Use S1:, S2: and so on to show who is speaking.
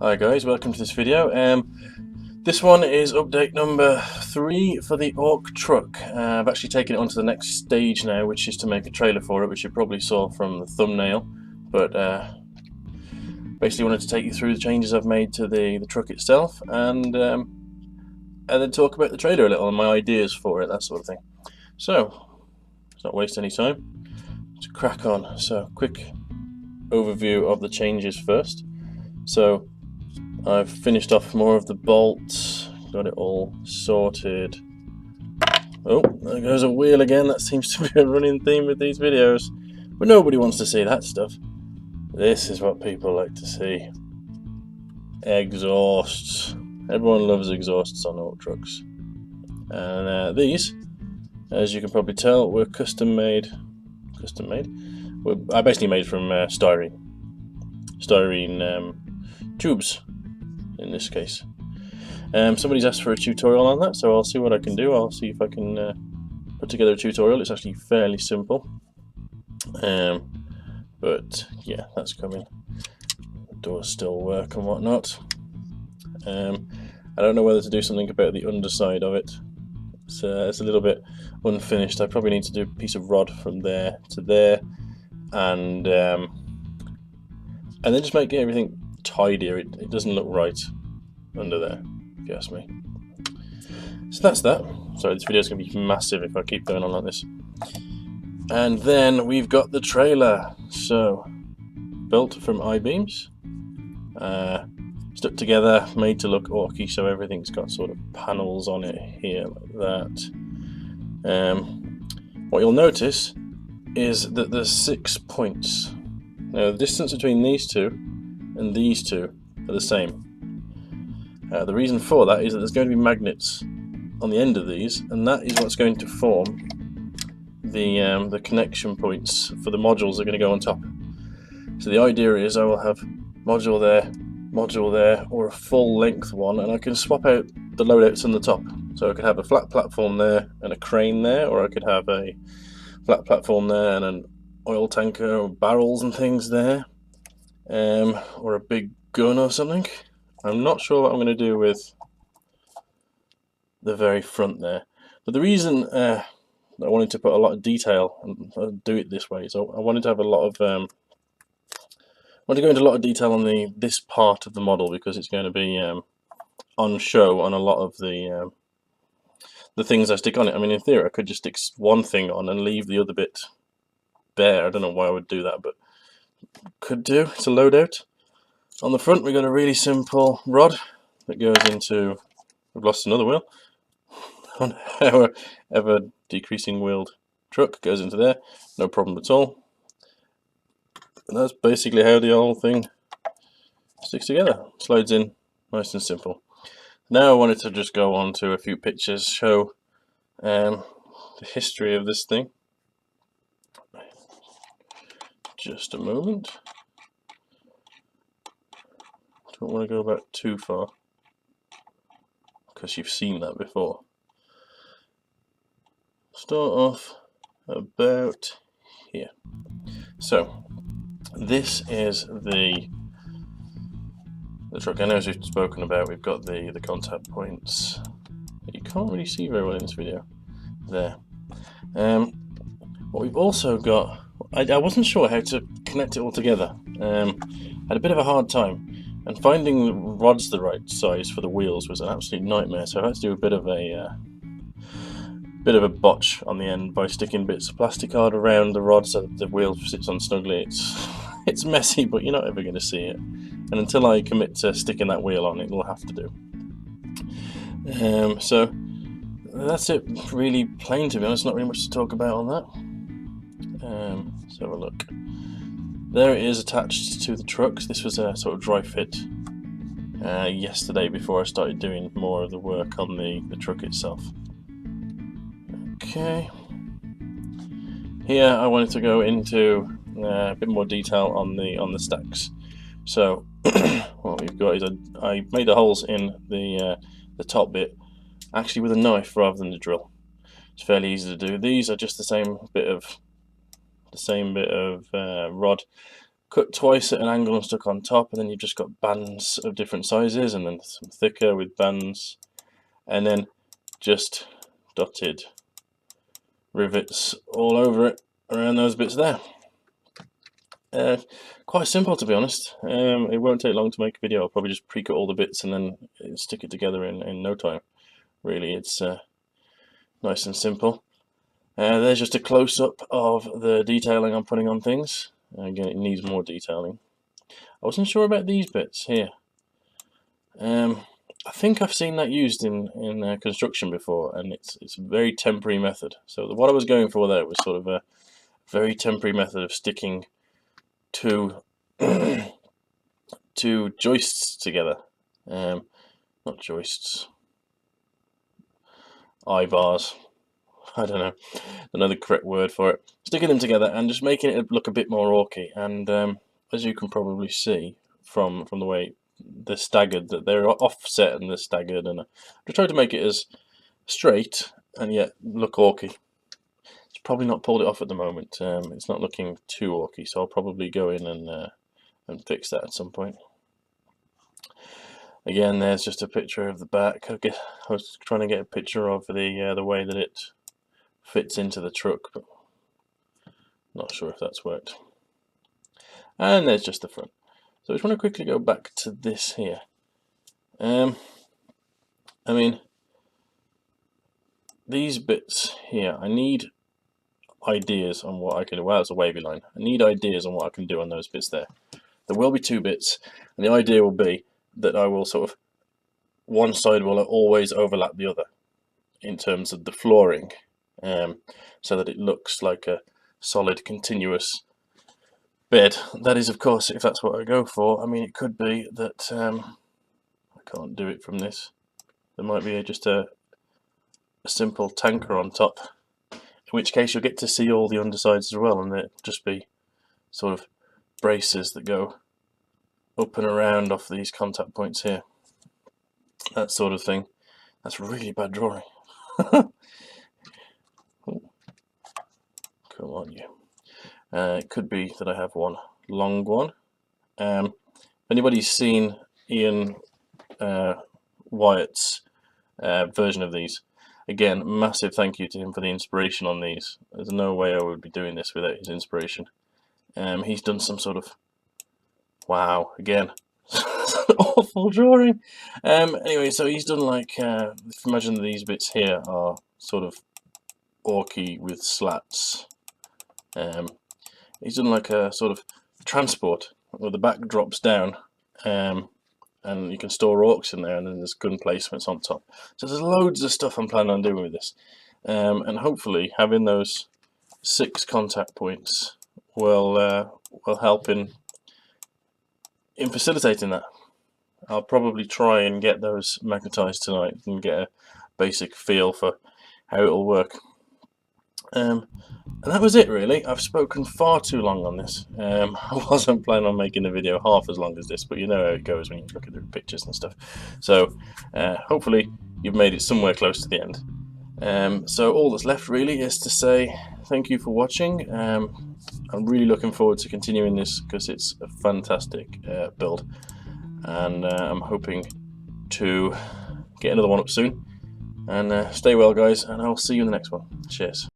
S1: Hi guys, welcome to this video. This one is update number 3 for the Ork Trukk. I've actually taken it on to the next stage now, which is to make a trailer for it, which you probably saw from the thumbnail. But basically wanted to take you through the changes I've made to the truck itself, and then talk about the trailer a little and my ideas for it, that sort of thing. So, let's not waste any time. Let's crack on. So, quick overview of the changes first. So, I've finished off more of the bolts, got it all sorted. Oh, there goes a wheel again. That seems to be a running theme with these videos. But nobody wants to see that stuff. This is what people like to see. Exhausts. Everyone loves exhausts on old trucks. And these, as you can probably tell, were custom made. I basically made from styrene tubes in this case. Somebody's asked for a tutorial on that, so I'll see what I can do. I'll see if I can put together a tutorial. It's actually fairly simple, but yeah, that's coming. The doors still work and whatnot. I don't know whether to do something about the underside of it. It's a little bit unfinished. I probably need to do a piece of rod from there to there, and then just make everything tidier. It doesn't look right under there, if you ask me. So that's that. Sorry, this video is going to be massive if I keep going on like this. And then we've got the trailer. So, built from I-beams, stuck together, made to look orky, so everything's got sort of panels on it here like that. What you'll notice is that there's 6 points. Now the distance between these two and these two are the same. The reason for that is that there's going to be magnets on the end of these, and that is what's going to form the connection points for the modules that are going to go on top. So the idea is I will have module there, or a full length one, and I can swap out the loadouts on the top. So I could have a flat platform there and a crane there, or I could have a flat platform there and an oil tanker or barrels and things there, or a big gun or something. I'm not sure what I'm going to do with the very front there, but the reason I wanted to put a lot of detail and do it this way is I wanted to have a lot of I want to go into a lot of detail on this part of the model, because it's going to be on show on a lot of the things I stick on it. I mean, in theory I could just stick one thing on and leave the other bit bare. I don't know why I would do that, but could do. It's a loadout. On the front we've got a really simple rod that goes into, we've lost another wheel, on our ever decreasing wheeled truck, goes into there, no problem at all. And that's basically how the whole thing sticks together, slides in nice and simple. Now I wanted to just go on to a few pictures, show the history of this thing. Just a moment. Don't want to go back too far, because you've seen that before. Start off about here. So this is the truck. I know, as we've spoken about, we've got the contact points that you can't really see very well in this video there. What we've also got, I wasn't sure how to connect it all together. I had a bit of a hard time, and finding the rods the right size for the wheels was an absolute nightmare, so I had to do a bit of a botch on the end by sticking bits of plastic card around the rod so that the wheel sits on snugly. It's messy, but you're not ever going to see it, and until I commit to sticking that wheel on, it will have to do. So that's it, really plain, to be honest. Not really much to talk about on that. Let's have a look. There it is, attached to the trucks. This was a sort of dry fit yesterday before I started doing more of the work on the truck itself. Okay. Here I wanted to go into a bit more detail on the stacks. So what we've got is I made the holes in the top bit actually with a knife rather than the drill. It's fairly easy to do. These are just the same bit of rod cut twice at an angle and stuck on top, and then you've just got bands of different sizes, and then some thicker with bands, and then just dotted rivets all over it around those bits there. Quite simple, to be honest. It won't take long to make a video. I'll probably just pre-cut all the bits and then stick it together in no time. Really, it's nice and simple. There's just a close-up of the detailing I'm putting on things. Again, it needs more detailing. I wasn't sure about these bits here. I think I've seen that used in construction before, and it's a very temporary method. So what I was going for there was sort of a very temporary method of sticking two joists together. Not joists, eye bars. I don't know the correct word for it. Sticking them together and just making it look a bit more orky. And as you can probably see from the way they're staggered, that they're offset and they're staggered, and I tried to make it as straight and yet look orky. It's probably not pulled it off at the moment. It's not looking too orky, so I'll probably go in and fix that at some point. Again, there's just a picture of the back. I was trying to get a picture of the way that it fits into the truck, but not sure if that's worked. And there's just the front. So I just want to quickly go back to this here. I mean, these bits here, I need ideas on what I can do. Well, it's a wavy line. I need ideas on what I can do on those bits there. There will be two bits, and the idea will be that I will sort of, one side will always overlap the other in terms of the flooring, so that it looks like a solid continuous bed. That is, of course, if that's what I go for. I mean, it could be that I can't do it from this. There might be just a simple tanker on top, in which case you'll get to see all the undersides as well, and it'll just be sort of braces that go up and around off these contact points here. That sort of thing. That's really bad drawing. Come on, you. It could be that I have one long one. If anybody's seen Ian Wyatt's version of these, again, massive thank you to him for the inspiration on these. There's no way I would be doing this without his inspiration. He's done some sort of, wow, again, awful drawing. Anyway, so he's done like, imagine these bits here are sort of orky with slats. He's done like a sort of transport where the back drops down, and you can store orcs in there, and then there's gun placements on top. So there's loads of stuff I'm planning on doing with this, and hopefully having those 6 contact points will help in facilitating that. I'll probably try and get those magnetized tonight and get a basic feel for how it'll work. And that was it, really. I've spoken far too long on this. I wasn't planning on making the video half as long as this, but you know how it goes when you look at the pictures and stuff. So hopefully you've made it somewhere close to the end. So all that's left really is to say thank you for watching. I'm really looking forward to continuing this because it's a fantastic build, and I'm hoping to get another one up soon. And stay well, guys, and I'll see you in the next one. Cheers.